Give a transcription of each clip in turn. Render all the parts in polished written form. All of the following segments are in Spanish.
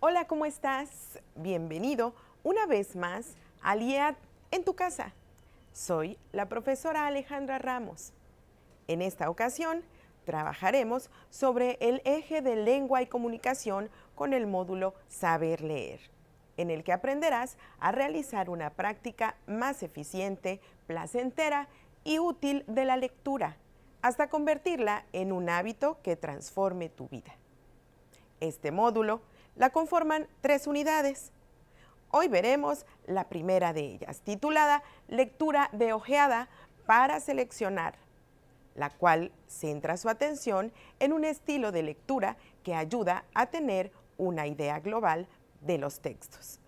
Hola, ¿cómo estás? Bienvenido una vez más al IEAD en tu casa. Soy la profesora Alejandra Ramos. En esta ocasión trabajaremos sobre el eje de lengua y comunicación con el módulo Saber Leer, en el que aprenderás a realizar una práctica más eficiente, placentera y útil de la lectura, hasta convertirla en un hábito que transforme tu vida. Este módulo la conforman 3 unidades. Hoy veremos la primera de ellas, titulada Lectura de ojeada para seleccionar, la cual centra su atención en un estilo de lectura que ayuda a tener una idea global de los textos.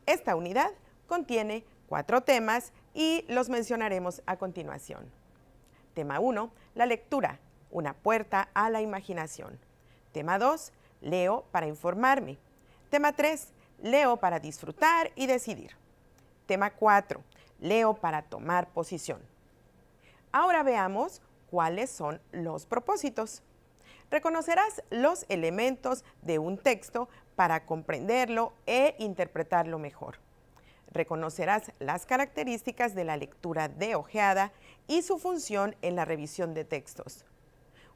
Esta unidad contiene 4 temas y los mencionaremos a continuación. Tema 1, la lectura, una puerta a la imaginación. Tema 2, leo para informarme. Tema 3, leo para disfrutar y decidir. Tema 4, leo para tomar posición. Ahora veamos cuáles son los propósitos. Reconocerás los elementos de un texto para comprenderlo e interpretarlo mejor. Reconocerás las características de la lectura de ojeada y su función en la revisión de textos.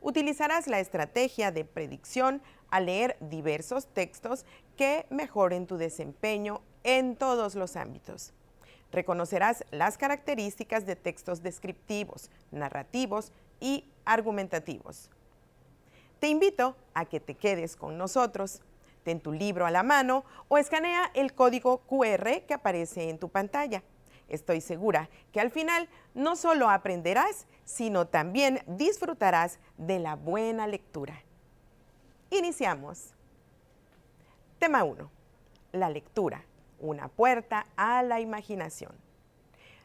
Utilizarás la estrategia de predicción al leer diversos textos que mejoren tu desempeño en todos los ámbitos. Reconocerás las características de textos descriptivos, narrativos y argumentativos. Te invito a que te quedes con nosotros. Ten tu libro a la mano o escanea el código QR que aparece en tu pantalla. Estoy segura que al final no solo aprenderás, sino también disfrutarás de la buena lectura. Iniciamos. Tema 1. La lectura, una puerta a la imaginación.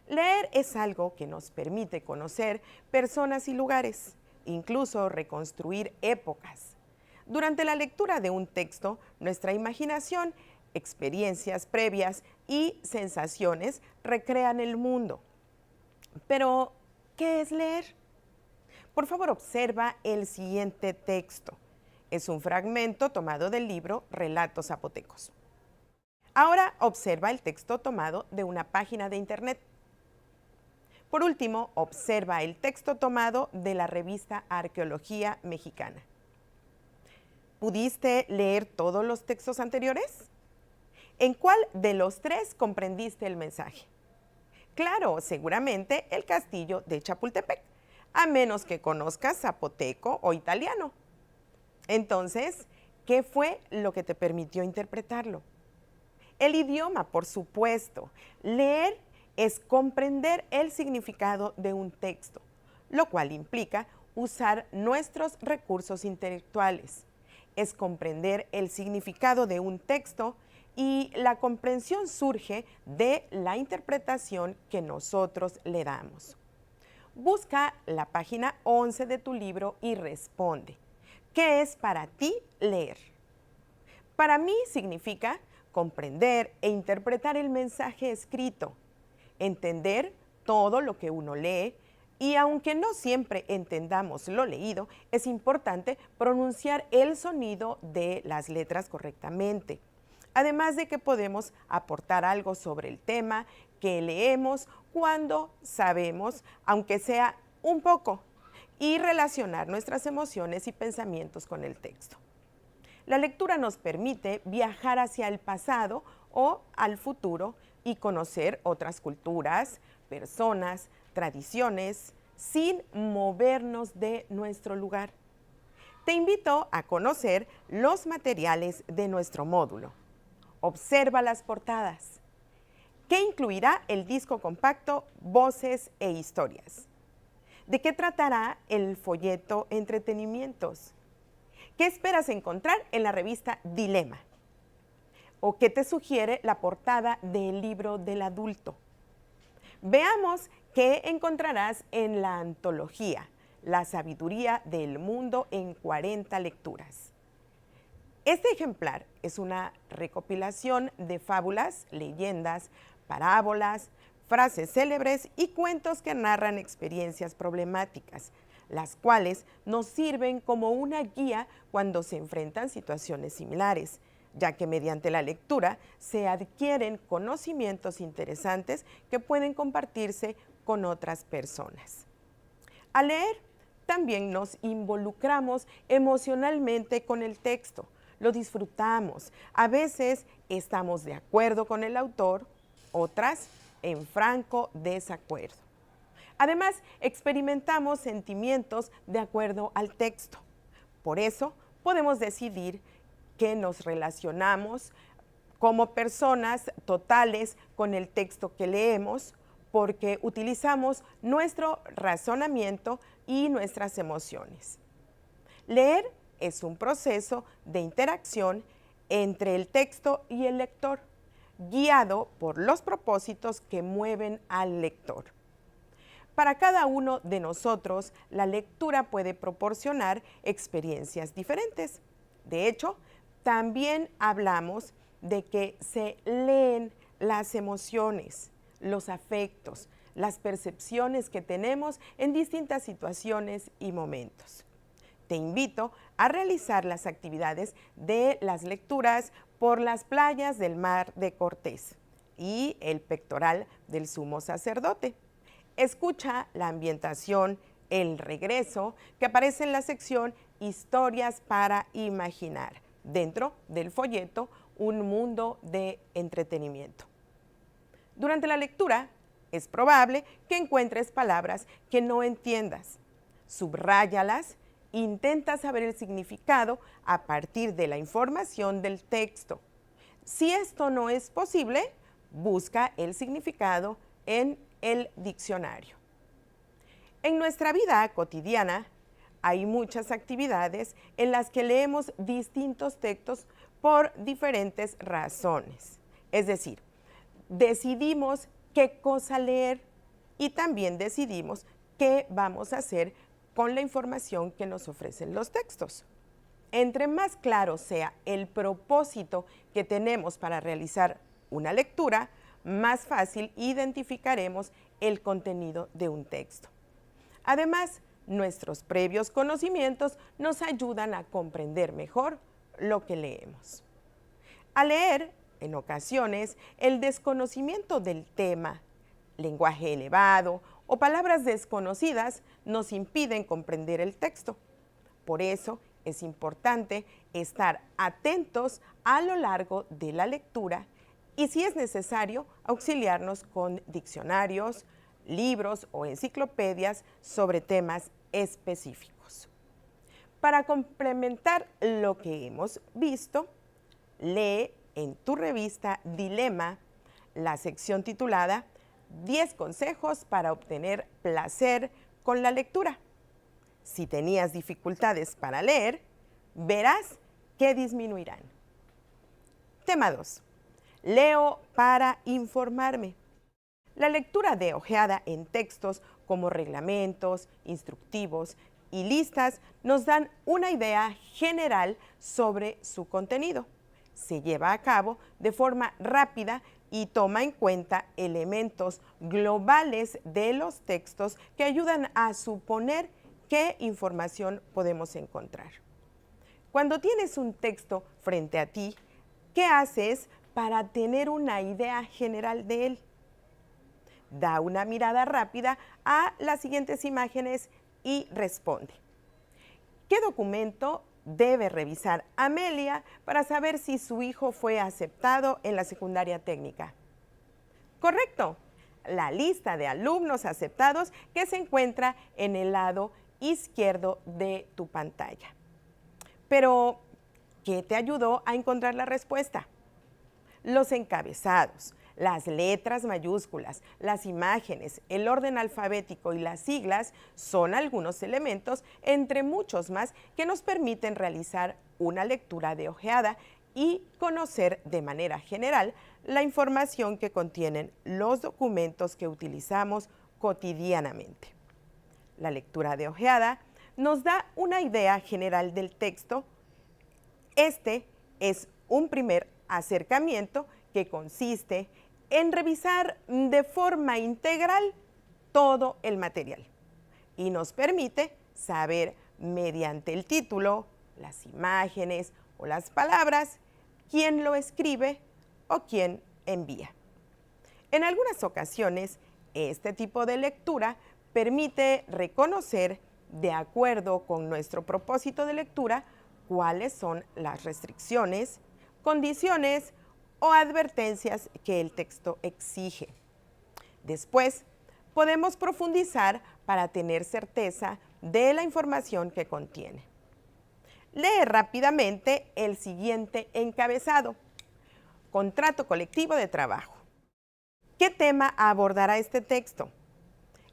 Leer es algo que nos permite conocer personas y lugares, incluso reconstruir épocas. Durante la lectura de un texto, nuestra imaginación, experiencias previas y sensaciones recrean el mundo. Pero, ¿qué es leer? Por favor, observa el siguiente texto. Es un fragmento tomado del libro Relatos Zapotecos. Ahora observa el texto tomado de una página de internet. Por último, observa el texto tomado de la revista Arqueología Mexicana. ¿Pudiste leer todos los textos anteriores? ¿En cuál de los 3 comprendiste el mensaje? Claro, seguramente el castillo de Chapultepec, a menos que conozcas zapoteco o italiano. Entonces, ¿qué fue lo que te permitió interpretarlo? El idioma, por supuesto. Leer es comprender el significado de un texto, lo cual implica usar nuestros recursos intelectuales. Es comprender el significado de un texto y la comprensión surge de la interpretación que nosotros le damos. Busca la página 11 de tu libro y responde. ¿Qué es para ti leer? Para mí significa comprender e interpretar el mensaje escrito, entender todo lo que uno lee y aunque no siempre entendamos lo leído, es importante pronunciar el sonido de las letras correctamente. Además de que podemos aportar algo sobre el tema que leemos cuando sabemos, aunque sea un poco, y relacionar nuestras emociones y pensamientos con el texto. La lectura nos permite viajar hacia el pasado o al futuro y conocer otras culturas, personas, tradiciones, sin movernos de nuestro lugar. Te invito a conocer los materiales de nuestro módulo. Observa las portadas. ¿Qué incluirá el disco compacto Voces e Historias? ¿De qué tratará el folleto Entretenimientos? ¿Qué esperas encontrar en la revista Dilema? ¿O qué te sugiere la portada del libro del adulto? Veamos qué encontrarás en la antología La sabiduría del mundo en 40 lecturas. Este ejemplar es una recopilación de fábulas, leyendas, parábolas, frases célebres y cuentos que narran experiencias problemáticas, las cuales nos sirven como una guía cuando se enfrentan situaciones similares, ya que mediante la lectura se adquieren conocimientos interesantes que pueden compartirse con otras personas. Al leer, también nos involucramos emocionalmente con el texto, lo disfrutamos. A veces estamos de acuerdo con el autor, otras en franco desacuerdo. Además, experimentamos sentimientos de acuerdo al texto. Por eso, podemos decidir que nos relacionamos como personas totales con el texto que leemos, porque utilizamos nuestro razonamiento y nuestras emociones. Leer es un proceso de interacción entre el texto y el lector, guiado por los propósitos que mueven al lector. Para cada uno de nosotros, la lectura puede proporcionar experiencias diferentes. De hecho, también hablamos de que se leen las emociones, los afectos, las percepciones que tenemos en distintas situaciones y momentos. Te invito a realizar las actividades de las lecturas por las playas del Mar de Cortés y el pectoral del Sumo Sacerdote. Escucha la ambientación, el regreso, que aparece en la sección Historias para Imaginar, dentro del folleto Un Mundo de Entretenimiento. Durante la lectura, es probable que encuentres palabras que no entiendas. Subráyalas. Intenta saber el significado a partir de la información del texto. Si esto no es posible, busca el significado en el diccionario. En nuestra vida cotidiana hay muchas actividades en las que leemos distintos textos por diferentes razones. Es decir, decidimos qué cosa leer y también decidimos qué vamos a hacer con la información que nos ofrecen los textos. Entre más claro sea el propósito que tenemos para realizar una lectura, más fácil identificaremos el contenido de un texto. Además, nuestros previos conocimientos nos ayudan a comprender mejor lo que leemos. Al leer, en ocasiones, el desconocimiento del tema, lenguaje elevado o palabras desconocidas nos impiden comprender el texto. Por eso es importante estar atentos a lo largo de la lectura y, si es necesario, auxiliarnos con diccionarios, libros o enciclopedias sobre temas específicos. Para complementar lo que hemos visto, lee en tu revista Dilema la sección titulada 10 consejos para obtener placer con la lectura. Si tenías dificultades para leer, verás que disminuirán. Tema 2. Leo para informarme. La lectura de ojeada en textos como reglamentos, instructivos y listas nos dan una idea general sobre su contenido. Se lleva a cabo de forma rápida y toma en cuenta elementos globales de los textos que ayudan a suponer qué información podemos encontrar. Cuando tienes un texto frente a ti, ¿qué haces para tener una idea general de él? Da una mirada rápida a las siguientes imágenes y responde. ¿Qué documento debe revisar Amelia para saber si su hijo fue aceptado en la secundaria técnica? Correcto, la lista de alumnos aceptados que se encuentra en el lado izquierdo de tu pantalla. Pero, ¿qué te ayudó a encontrar la respuesta? Los encabezados, las letras mayúsculas, las imágenes, el orden alfabético y las siglas son algunos elementos, entre muchos más, que nos permiten realizar una lectura de ojeada y conocer de manera general la información que contienen los documentos que utilizamos cotidianamente. La lectura de ojeada nos da una idea general del texto. Este es un primer acercamiento que consiste en revisar de forma integral todo el material y nos permite saber mediante el título, las imágenes o las palabras quién lo escribe o quién envía. En algunas ocasiones, este tipo de lectura permite reconocer, de acuerdo con nuestro propósito de lectura, cuáles son las restricciones, condiciones o advertencias que el texto exige. Después, podemos profundizar para tener certeza de la información que contiene. Lee rápidamente el siguiente encabezado: Contrato colectivo de trabajo. ¿Qué tema abordará este texto?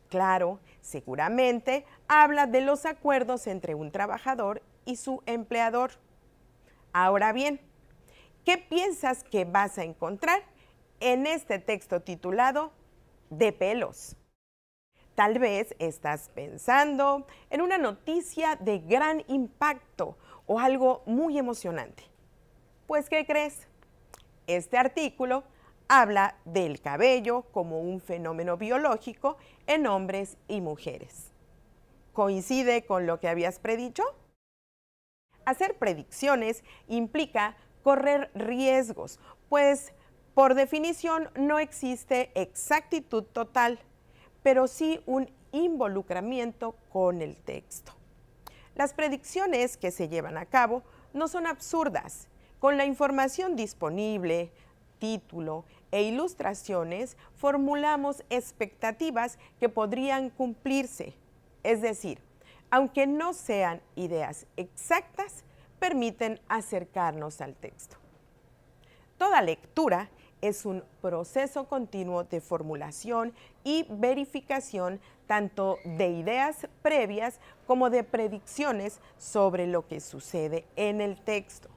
Claro, seguramente habla de los acuerdos entre un trabajador y su empleador. Ahora bien, ¿qué piensas que vas a encontrar en este texto titulado De pelos? Tal vez estás pensando en una noticia de gran impacto o algo muy emocionante. Pues, ¿qué crees? Este artículo habla del cabello como un fenómeno biológico en hombres y mujeres. ¿Coincide con lo que habías predicho? Hacer predicciones implica correr riesgos, pues por definición no existe exactitud total, pero sí un involucramiento con el texto. Las predicciones que se llevan a cabo no son absurdas. Con la información disponible, título e ilustraciones, formulamos expectativas que podrían cumplirse. Es decir, aunque no sean ideas exactas, permiten acercarnos al texto. Toda lectura es un proceso continuo de formulación y verificación tanto de ideas previas como de predicciones sobre lo que sucede en el texto.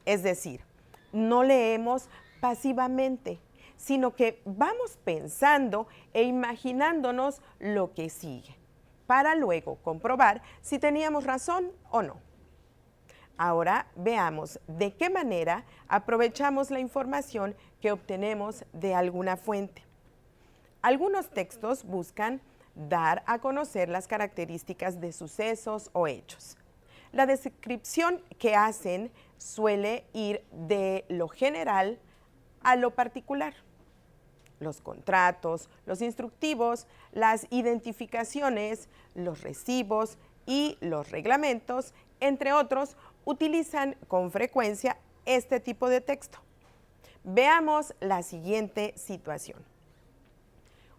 Es decir, no leemos pasivamente, sino que vamos pensando e imaginándonos lo que sigue, para luego comprobar si teníamos razón o no. Ahora veamos de qué manera aprovechamos la información que obtenemos de alguna fuente. Algunos textos buscan dar a conocer las características de sucesos o hechos. La descripción que hacen suele ir de lo general a lo particular. Los contratos, los instructivos, las identificaciones, los recibos y los reglamentos, entre otros, utilizan con frecuencia este tipo de texto. Veamos la siguiente situación.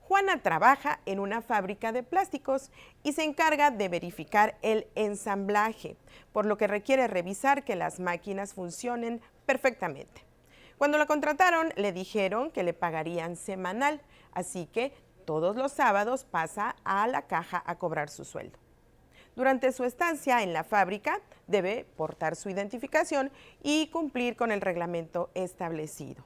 Juana trabaja en una fábrica de plásticos y se encarga de verificar el ensamblaje, por lo que requiere revisar que las máquinas funcionen perfectamente. Cuando la contrataron, le dijeron que le pagarían semanal, así que todos los sábados pasa a la caja a cobrar su sueldo. Durante su estancia en la fábrica, debe portar su identificación y cumplir con el reglamento establecido.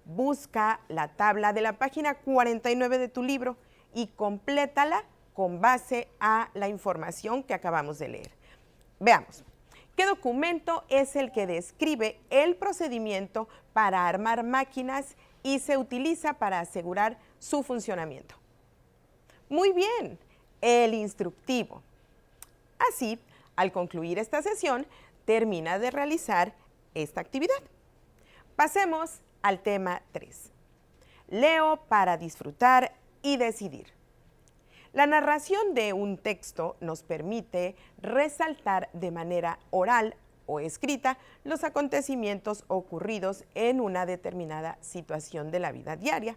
Busca la tabla de la página 49 de tu libro y complétala con base a la información que acabamos de leer. Veamos, ¿qué documento es el que describe el procedimiento para armar máquinas y se utiliza para asegurar su funcionamiento? Muy bien, el instructivo. Así, al concluir esta sesión, termina de realizar esta actividad. Pasemos al tema 3. Leo para disfrutar y decidir. La narración de un texto nos permite resaltar de manera oral o escrita los acontecimientos ocurridos en una determinada situación de la vida diaria.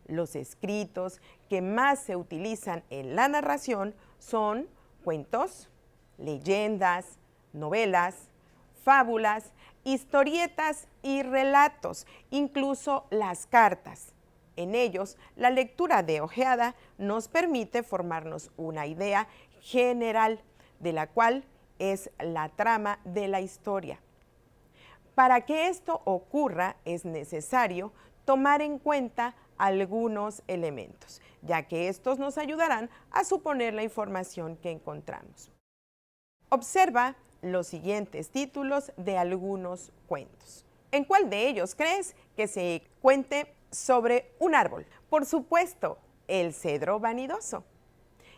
Los escritos que más se utilizan en la narración son cuentos, leyendas, novelas, fábulas, historietas y relatos, incluso las cartas. En ellos, la lectura de ojeada nos permite formarnos una idea general de la cual es la trama de la historia. Para que esto ocurra, es necesario tomar en cuenta algunos elementos, ya que estos nos ayudarán a suponer la información que encontramos. Observa los siguientes títulos de algunos cuentos. ¿En cuál de ellos crees que se cuente sobre un árbol? Por supuesto, el cedro vanidoso.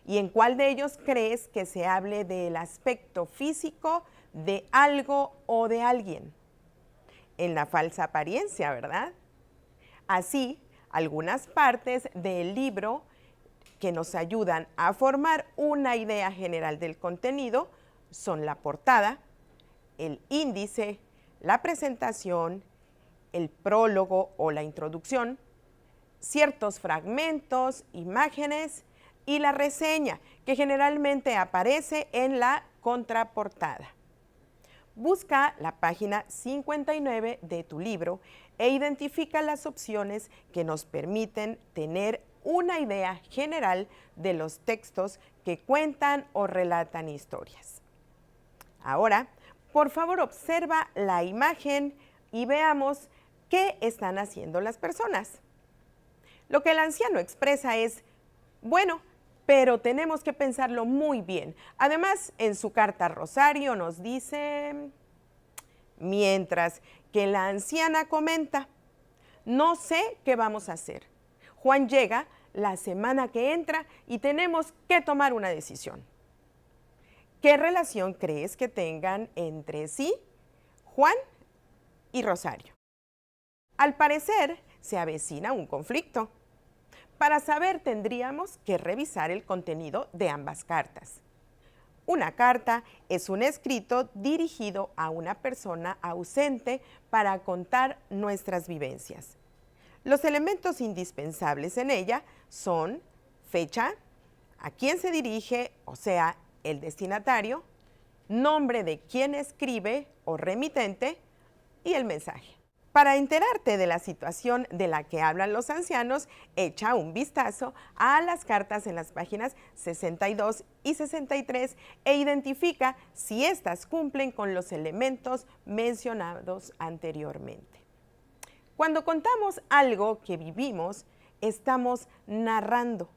¿Y en cuál de ellos crees que se hable del aspecto físico de algo o de alguien? en la falsa apariencia, ¿verdad? Así, algunas partes del libro que nos ayudan a formar una idea general del contenido son la portada, el índice, la presentación, el prólogo o la introducción, ciertos fragmentos, imágenes y la reseña, que generalmente aparece en la contraportada. Busca la página 59 de tu libro e identifica las opciones que nos permiten tener una idea general de los textos que cuentan o relatan historias. Ahora, por favor, observa la imagen y veamos qué están haciendo las personas. Lo que el anciano expresa es, bueno, pero tenemos que pensarlo muy bien. Además, en su carta Rosario nos dice, mientras que la anciana comenta, no sé qué vamos a hacer. Juan llega la semana que entra y tenemos que tomar una decisión. ¿Qué relación crees que tengan entre sí Juan y Rosario? Al parecer, se avecina un conflicto. Para saber, tendríamos que revisar el contenido de ambas cartas. Una carta es un escrito dirigido a una persona ausente para contar nuestras vivencias. Los elementos indispensables en ella son fecha, a quién se dirige, o sea, el destinatario, nombre de quien escribe o remitente y el mensaje. Para enterarte de la situación de la que hablan los ancianos, echa un vistazo a las cartas en las páginas 62 y 63 e identifica si éstas cumplen con los elementos mencionados anteriormente. Cuando contamos algo que vivimos, estamos narrando.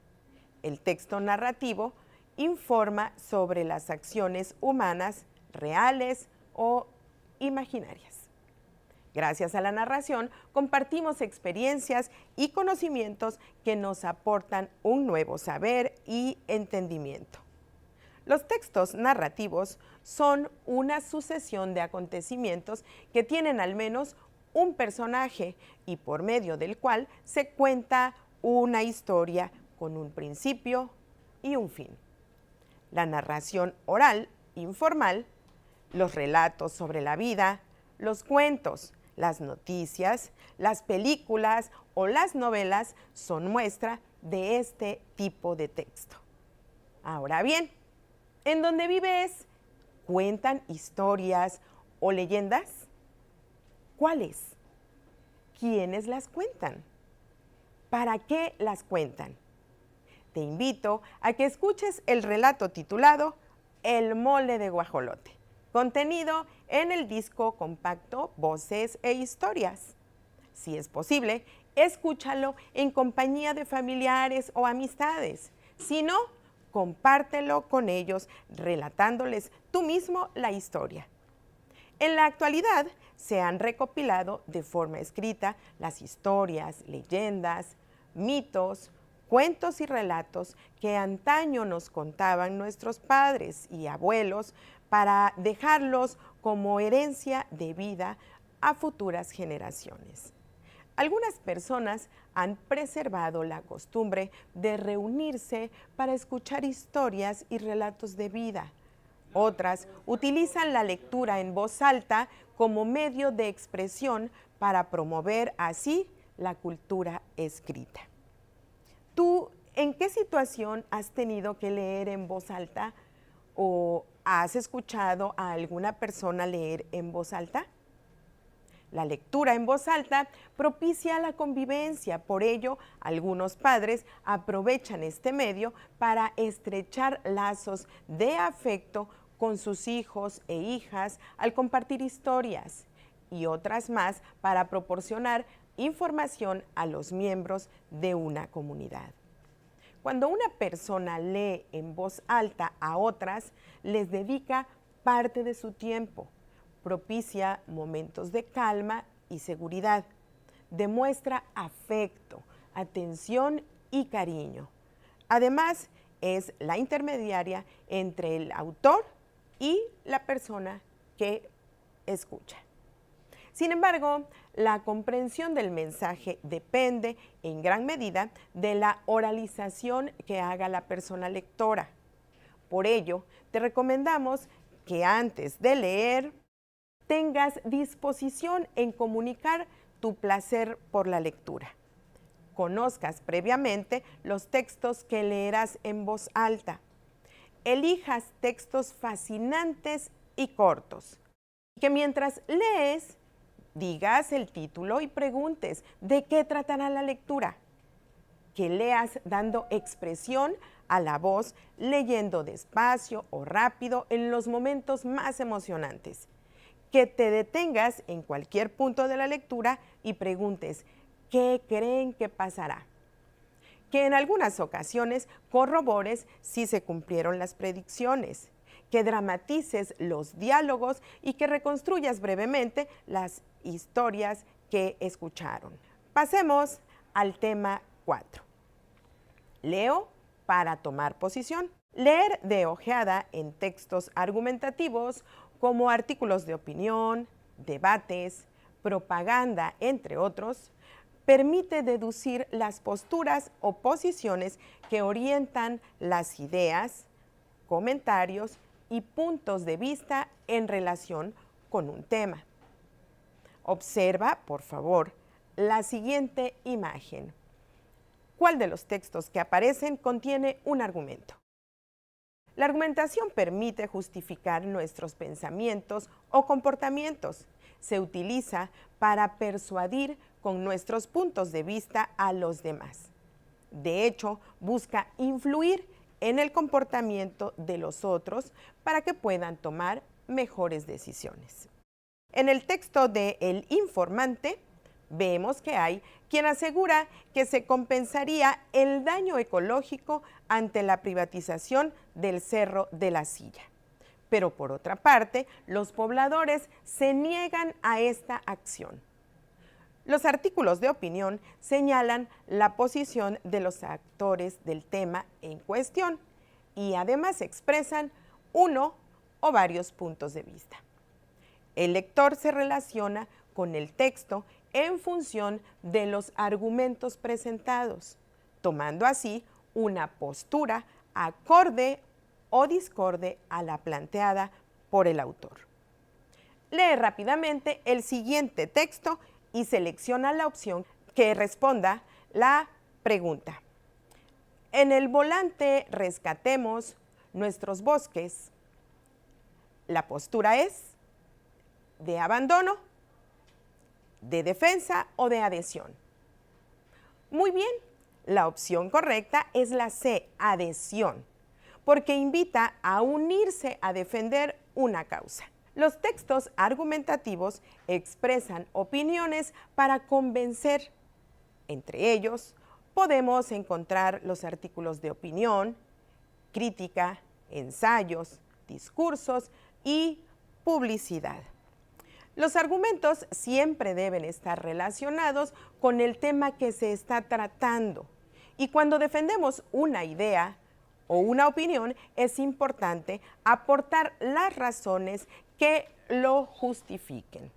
El texto narrativo informa sobre las acciones humanas reales o imaginarias. Gracias a la narración, compartimos experiencias y conocimientos que nos aportan un nuevo saber y entendimiento. Los textos narrativos son una sucesión de acontecimientos que tienen al menos un personaje y por medio del cual se cuenta una historia con un principio y un fin. La narración oral, informal, los relatos sobre la vida, los cuentos, las noticias, las películas o las novelas son muestra de este tipo de texto. Ahora bien, ¿en dónde vives? ¿Cuentan historias o leyendas? ¿Cuáles? ¿Quiénes las cuentan? ¿Para qué las cuentan? Te invito a que escuches el relato titulado El mole de guajolote, contenido en el disco compacto Voces e Historias. Si es posible, escúchalo en compañía de familiares o amistades. Si no, compártelo con ellos relatándoles tú mismo la historia. En la actualidad se han recopilado de forma escrita las historias, leyendas, mitos, cuentos y relatos que antaño nos contaban nuestros padres y abuelos para dejarlos como herencia de vida a futuras generaciones. Algunas personas han preservado la costumbre de reunirse para escuchar historias y relatos de vida. Otras utilizan la lectura en voz alta como medio de expresión para promover así la cultura escrita. ¿Tú en qué situación has tenido que leer en voz alta o has escuchado a alguna persona leer en voz alta? La lectura en voz alta propicia la convivencia, por ello algunos padres aprovechan este medio para estrechar lazos de afecto con sus hijos e hijas al compartir historias y otras más para proporcionar información a los miembros de una comunidad. Cuando una persona lee en voz alta a otras, les dedica parte de su tiempo, propicia momentos de calma y seguridad, demuestra afecto, atención y cariño. Además, es la intermediaria entre el autor y la persona que escucha. Sin embargo, la comprensión del mensaje depende en gran medida de la oralización que haga la persona lectora. Por ello, te recomendamos que antes de leer tengas disposición en comunicar tu placer por la lectura. Conozcas previamente los textos que leerás en voz alta. Elijas textos fascinantes y cortos. Que mientras lees, digas el título y preguntes de qué tratará la lectura. Que leas dando expresión a la voz, leyendo despacio o rápido en los momentos más emocionantes. Que te detengas en cualquier punto de la lectura y preguntes qué creen que pasará. Que en algunas ocasiones corrobores si se cumplieron las predicciones. Que dramatices los diálogos y que reconstruyas brevemente las historias que escucharon. Pasemos al tema 4. Leo para tomar posición. Leer de ojeada en textos argumentativos como artículos de opinión, debates, propaganda, entre otros, permite deducir las posturas o posiciones que orientan las ideas, comentarios y puntos de vista en relación con un tema. Observa, por favor, la siguiente imagen. ¿Cuál de los textos que aparecen contiene un argumento? La argumentación permite justificar nuestros pensamientos o comportamientos. Se utiliza para persuadir con nuestros puntos de vista a los demás. De hecho, busca influir en el comportamiento de los otros para que puedan tomar mejores decisiones. En el texto de El Informante, vemos que hay quien asegura que se compensaría el daño ecológico ante la privatización del Cerro de la Silla. Pero por otra parte, los pobladores se niegan a esta acción. Los artículos de opinión señalan la posición de los actores del tema en cuestión y además expresan uno o varios puntos de vista. El lector se relaciona con el texto en función de los argumentos presentados, tomando así una postura acorde o discorde a la planteada por el autor. Lee rápidamente el siguiente texto y selecciona la opción que responda la pregunta. En el volante rescatemos nuestros bosques. La postura es de abandono, de defensa o de adhesión. Muy bien, la opción correcta es la C, adhesión, porque invita a unirse a defender una causa. Los textos argumentativos expresan opiniones para convencer. Entre ellos, podemos encontrar los artículos de opinión, crítica, ensayos, discursos y publicidad. Los argumentos siempre deben estar relacionados con el tema que se está tratando. Y cuando defendemos una idea o una opinión, es importante aportar las razones que lo justifiquen.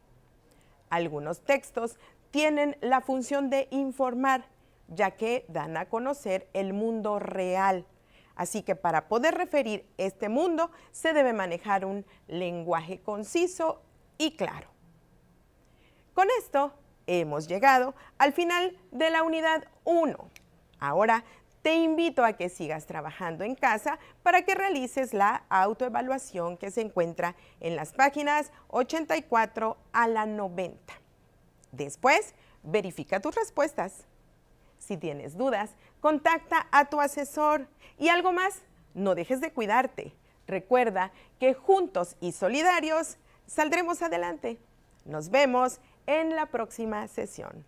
Algunos textos tienen la función de informar, ya que dan a conocer el mundo real. Así que para poder referir este mundo, se debe manejar un lenguaje conciso y claro. Con esto hemos llegado al final de la unidad 1. Ahora te invito a que sigas trabajando en casa para que realices la autoevaluación que se encuentra en las páginas 84 a la 90. Después, verifica tus respuestas. Si tienes dudas, contacta a tu asesor. Y algo más, no dejes de cuidarte. Recuerda que juntos y solidarios saldremos adelante. Nos vemos en la próxima sesión.